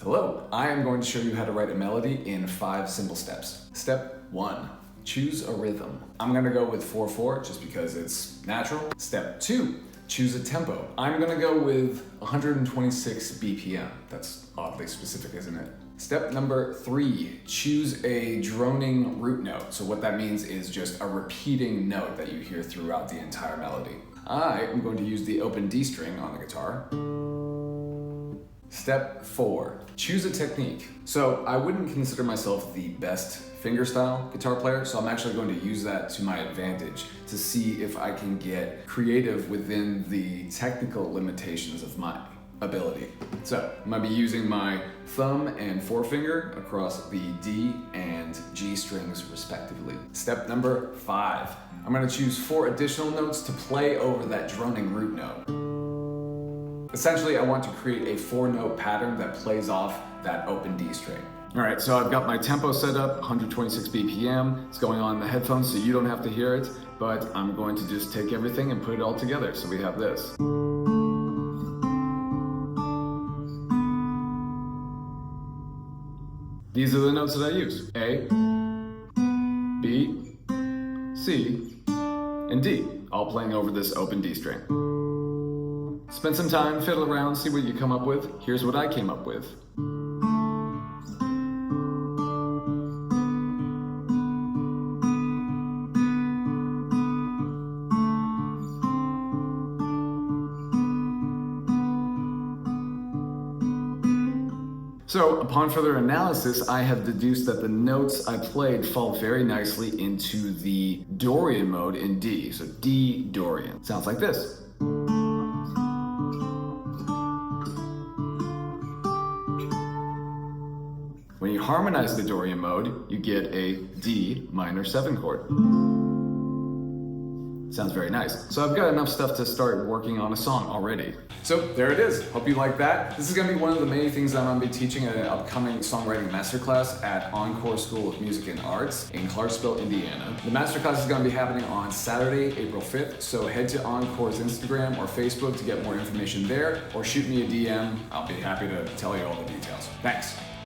Hello, I am going to show you how to write a melody in 5 simple steps. Step 1, choose a rhythm. I'm gonna go with 4/4 just because it's natural. Step 2, choose a tempo. I'm gonna go with 126 BPM. That's oddly specific, isn't it? Step number 3, choose a droning root note. So what that means is just a repeating note that you hear throughout the entire melody. I am going to use the open D string on the guitar. Step 4, choose a technique. So I wouldn't consider myself the best fingerstyle guitar player, so I'm actually going to use that to my advantage to see if I can get creative within the technical limitations of my ability. So I'm gonna be using my thumb and forefinger across the D and G strings respectively. Step number 5, I'm gonna choose 4 additional notes to play over that droning root note. Essentially, I want to create a 4-note pattern that plays off that open D string. All right, so I've got my tempo set up, 126 BPM. It's going on in the headphones so you don't have to hear it, but I'm going to just take everything and put it all together. So we have this. These are the notes that I use: A, B, C, and D, all playing over this open D string. Spend some time, fiddle around, see what you come up with. Here's what I came up with. So upon further analysis, I have deduced that the notes I played fall very nicely into the Dorian mode in D. So D Dorian. Sounds like this. When you harmonize the Dorian mode, you get a D minor 7 chord. Sounds very nice. So I've got enough stuff to start working on a song already. So there it is. Hope you like that. This is gonna be one of the many things that I'm gonna be teaching at an upcoming songwriting masterclass at Encore School of Music and Arts in Clarksville, Indiana. The masterclass is gonna be happening on Saturday, April 5th. So head to Encore's Instagram or Facebook to get more information there, or shoot me a DM. I'll be happy to tell you all the details. Thanks.